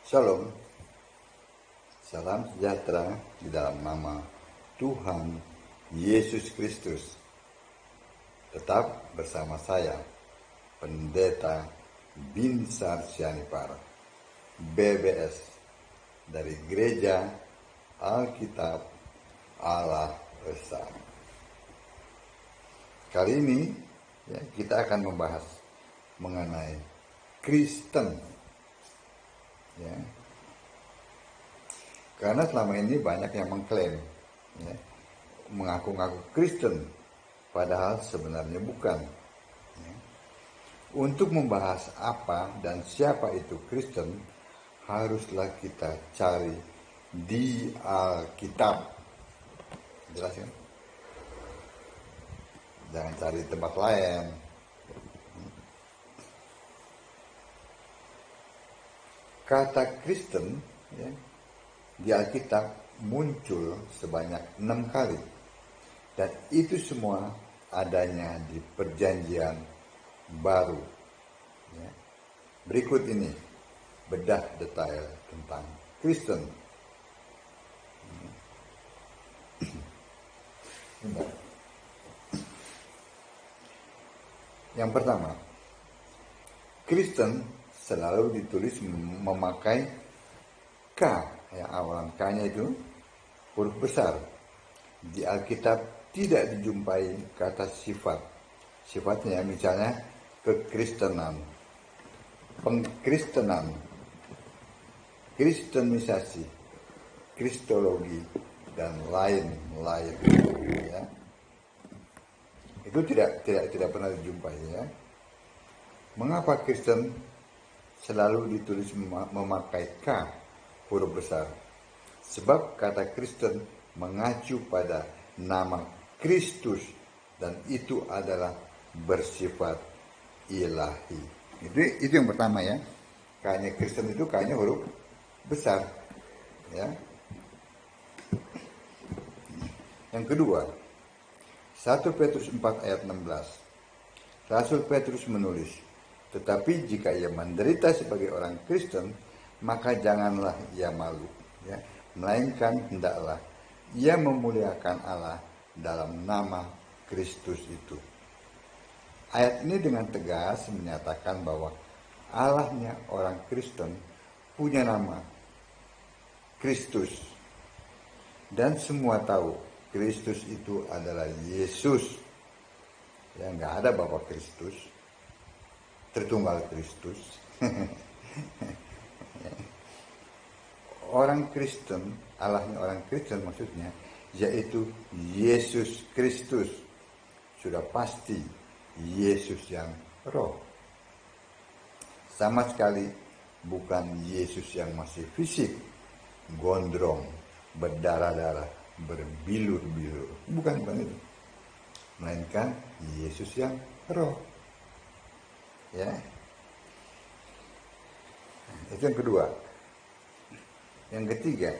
Shalom, salam sejahtera di dalam nama Tuhan Yesus Kristus. Tetap bersama saya, Pendeta Binsar Sianipar, BBS, dari Gereja Alkitab Allah Esa. Kali ini kita akan membahas mengenai Kristen. Karena selama ini banyak yang mengklaim mengaku-ngaku Kristen, padahal sebenarnya bukan. Untuk membahas apa dan siapa itu Kristen, haruslah kita cari di Alkitab. Jelas kan? Jangan cari tempat lain. Kata Kristen di Alkitab muncul sebanyak 6 kali, dan itu semua adanya di Perjanjian Baru. Berikut ini bedah detail tentang Kristen. Yang pertama, Kristen selalu ditulis memakai K, awalan K-nya itu huruf besar. Di Alkitab tidak dijumpai kata sifat. Sifatnya misalnya kekristenan, pengkristenan, kristenisasi, kristologi, dan lain-lain. Itu tidak pernah dijumpai. Mengapa Kristen selalu ditulis memakai K, huruf besar? Sebab kata Kristen mengacu pada nama Kristus, dan itu adalah bersifat ilahi. Itu yang pertama ya. K-nya Kristen itu K-nya huruf besar. Yang kedua, 1 Petrus 4 ayat 16. Rasul Petrus menulis, tetapi jika ia menderita sebagai orang Kristen, maka janganlah ia malu, melainkan hendaklah ia memuliakan Allah dalam nama Kristus itu. Ayat ini dengan tegas menyatakan bahwa Allahnya orang Kristen punya nama Kristus, dan semua tahu Kristus itu adalah Yesus. Nggak ada Bapa Kristus, tertunggal Kristus. Orang Kristen, Allahnya orang Kristen maksudnya, yaitu Yesus Kristus. Sudah pasti Yesus yang roh. Sama sekali bukan Yesus yang masih fisik, gondrong, berdarah-darah, berbilur-bilur. Bukan itu. Melainkan Yesus yang roh. Itu yang kedua. Yang ketiga,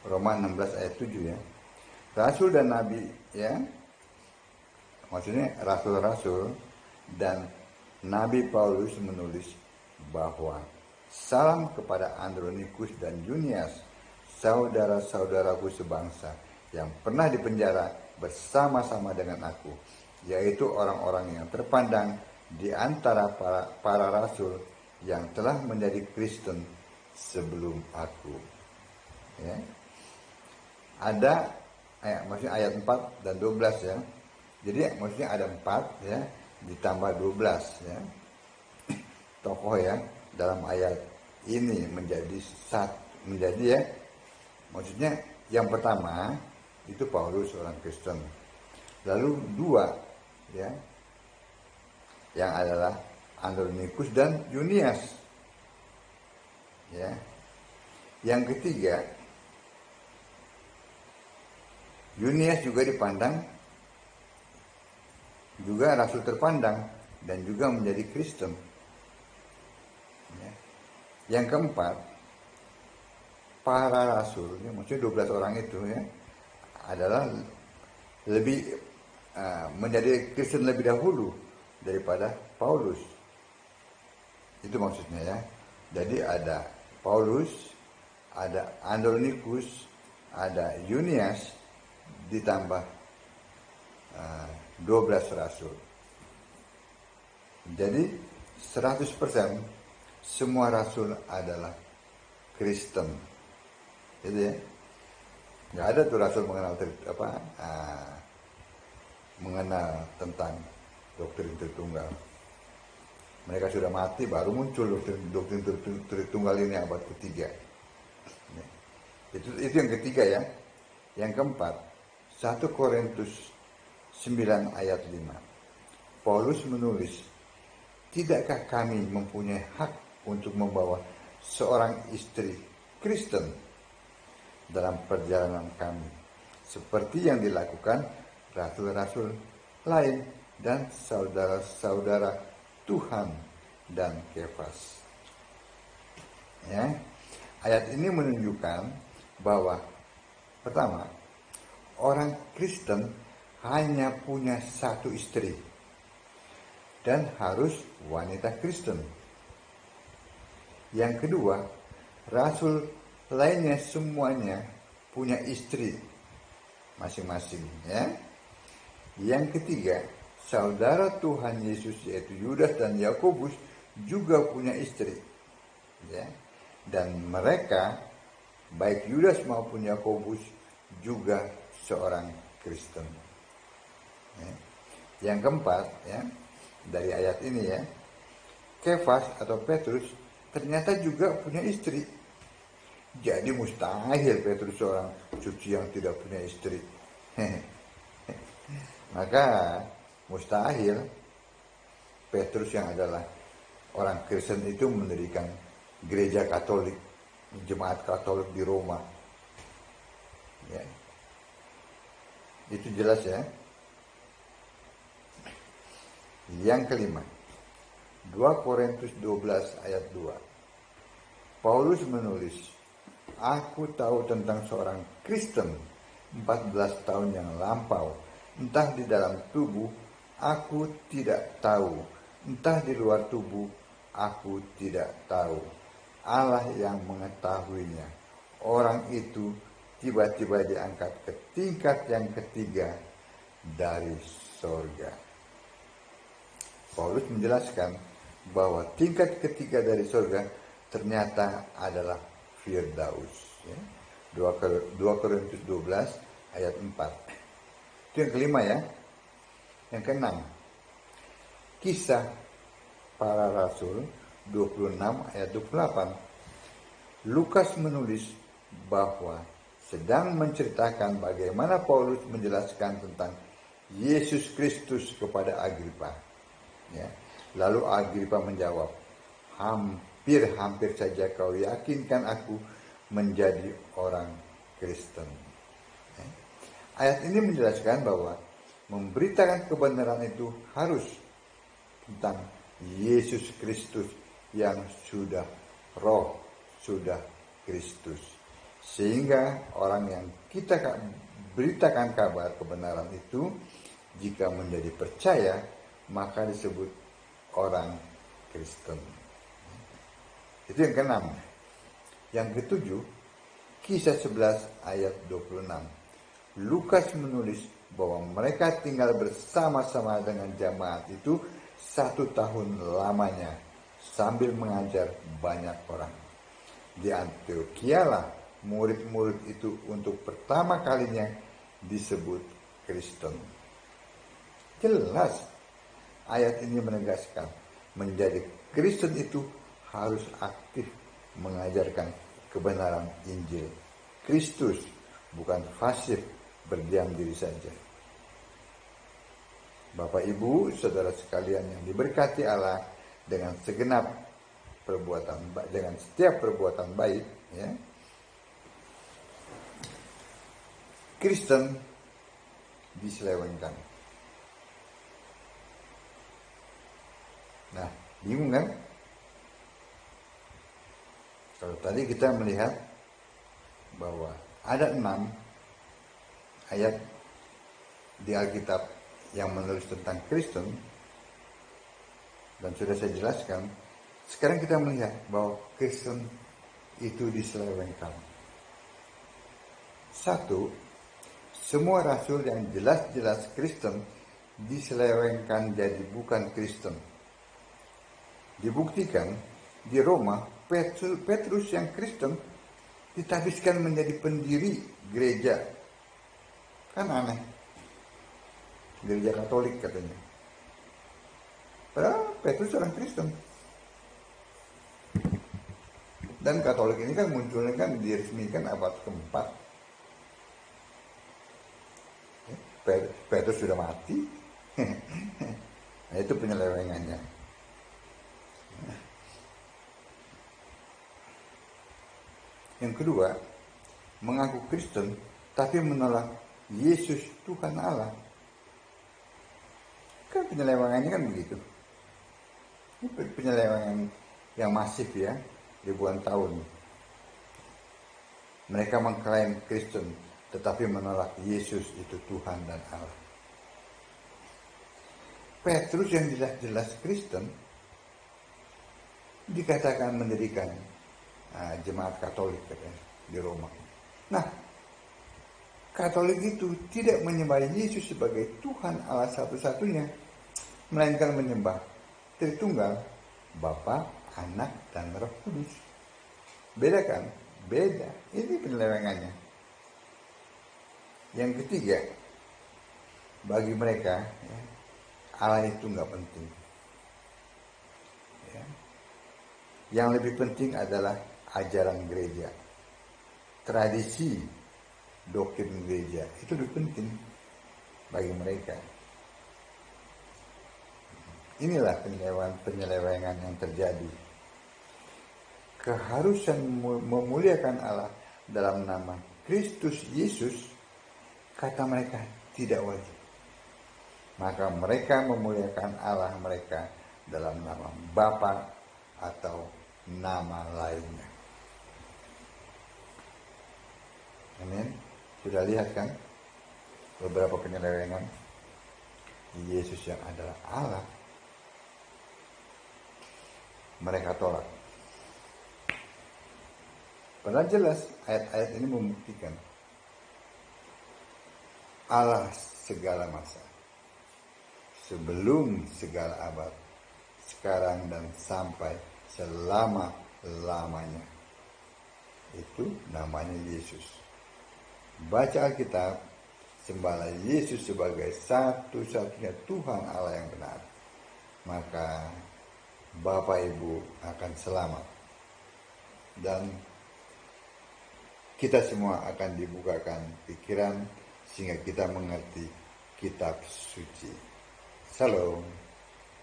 Roma 16 ayat 7 Rasul dan Nabi maksudnya rasul-rasul dan Nabi Paulus menulis bahwa salam kepada Andronikus dan Junias, saudara-saudaraku sebangsa yang pernah dipenjara bersama-sama dengan aku, yaitu orang-orang yang terpandang di antara para rasul yang telah menjadi Kristen sebelum aku. Ada maksudnya ayat 4 dan 12 Jadi maksudnya ada 4 ditambah 12 tokoh dalam ayat ini menjadi maksudnya yang pertama itu Paulus orang Kristen. Lalu 2 yang adalah Andronikus dan Junias. Yang ketiga, Junias juga dipandang juga rasul terpandang dan juga menjadi Kristen. Yang keempat, para rasul, maksudnya 12 orang itu adalah lebih menjadi Kristen lebih dahulu daripada Paulus. Itu maksudnya Jadi ada Paulus, ada Andronikus, ada Yunias, ditambah 12 rasul. Jadi 100% semua rasul adalah Kristen. Gitu ya. Nggak ada tuh rasul mengenal tentang doktrin Tritunggal. Mereka sudah mati, baru muncul doktrin Tritunggal ini abad ketiga. Itu yang ketiga ya. Yang keempat, 1 Korintus 9 ayat 5. Paulus menulis, tidakkah kami mempunyai hak untuk membawa seorang istri Kristen dalam perjalanan kami, seperti yang dilakukan rasul-rasul lain dan saudara-saudara Tuhan dan Kefas. Ya, ayat ini menunjukkan bahwa pertama, orang Kristen hanya punya satu istri dan harus wanita Kristen. Yang kedua, rasul lainnya semuanya punya istri masing-masing, ya. Yang ketiga, saudara Tuhan Yesus yaitu Yudas dan Yakobus juga punya istri, ya. Dan mereka, baik Yudas maupun Yakobus, juga seorang Kristen. Ya. Yang keempat, ya, dari ayat ini ya, Kefas atau Petrus ternyata juga punya istri. Jadi mustahil Petrus seorang suci yang tidak punya istri. Maka mustahil Petrus yang adalah orang Kristen itu mendirikan gereja Katolik, jemaat Katolik di Roma. Ya. Itu jelas ya. Yang kelima, 2 Korintus 12 ayat 2. Paulus menulis, aku tahu tentang seorang Kristen 14 tahun yang lampau, entah di dalam tubuh aku tidak tahu, entah di luar tubuh aku tidak tahu. Allah yang mengetahuinya. Orang itu tiba-tiba diangkat ke tingkat yang ketiga dari sorga. Paulus menjelaskan bahwa tingkat ketiga dari surga ternyata adalah Firdaus. Ya. 2 Korintus 12 ayat 4. Itu yang kelima ya. Yang keenam, Kisah Para Rasul 26 ayat 28. Lukas menulis bahwa sedang menceritakan bagaimana Paulus menjelaskan tentang Yesus Kristus kepada Agripa. Ya. Lalu Agripa menjawab, hampir saja kau yakinkan aku menjadi orang Kristen. Ya. Ayat ini menjelaskan bahwa memberitakan kebenaran itu harus tentang Yesus Kristus yang sudah roh, sudah Kristus. Sehingga orang yang kita beritakan kabar kebenaran itu, jika menjadi percaya, maka disebut orang Kristen. Itu yang keenam. Yang ketujuh, Kisah 11 ayat 26. Lukas menulis bahwa mereka tinggal bersama-sama dengan jemaat itu 1 tahun lamanya sambil mengajar banyak orang. Di Antioquia lah murid-murid itu untuk pertama kalinya disebut Kristen. Jelas ayat ini menegaskan menjadi Kristen itu harus aktif mengajarkan kebenaran Injil Kristus, bukan pasif berdiam diri saja. Bapak Ibu, saudara sekalian yang diberkati Allah, dengan segenap perbuatan, dengan setiap perbuatan baik, ya, Kristen diselewengkan. Nah, bingung kan? Kalau tadi kita melihat bahwa ada 6 ayat di Alkitab yang menulis tentang Kristen, dan sudah saya jelaskan. Sekarang kita melihat bahwa Kristen itu diselewengkan. Satu, semua rasul yang jelas-jelas Kristen diselewengkan jadi bukan Kristen. Dibuktikan di Roma, Petrus yang Kristen ditabiskan menjadi pendiri gereja. Kan aneh. Gereja Katolik katanya. Padahal Petrus orang Kristen. Dan Katolik ini kan munculnya kan diresmikan abad keempat. Petrus sudah mati. Nah, itu penyelewengannya. Yang kedua, mengaku Kristen tapi menolak Yesus Tuhan Allah. Kan penyelewengannya kan begitu. Ini penyelewengan yang masif ya, ribuan tahun. Mereka mengklaim Kristen tetapi menolak Yesus itu Tuhan dan Allah. Petrus yang jelas-jelas Kristen dikatakan mendirikan jemaat Katolik katanya, di Roma. Nah, Katolik itu tidak menyembah Yesus sebagai Tuhan Allah satu-satunya, melainkan menyembah Tritunggal, Bapa, Anak, dan Roh Kudus. Beda kan? Beda. Ini penyelewengannya. Yang ketiga, bagi mereka ya, Allah itu nggak penting. Ya. Yang lebih penting adalah ajaran gereja, tradisi, doktrin gereja. Itu lebih penting bagi mereka. Inilah penyelewengan yang terjadi. Keharusan memuliakan Allah dalam nama Kristus Yesus, kata mereka, tidak wajib. Maka mereka memuliakan Allah mereka dalam nama Bapa atau nama lainnya. Amin. Sudah lihat kan beberapa penyelewengan. Yesus yang adalah Allah, mereka tolak. Padahal jelas ayat-ayat ini membuktikan Allah segala masa, sebelum segala abad, sekarang dan sampai selama-lamanya. Itu namanya Yesus. Baca Alkitab, sembahlah Yesus sebagai satu-satunya Tuhan Allah yang benar. Maka Bapak Ibu akan selamat. Dan kita semua akan dibukakan pikiran sehingga kita mengerti kitab suci. Salam.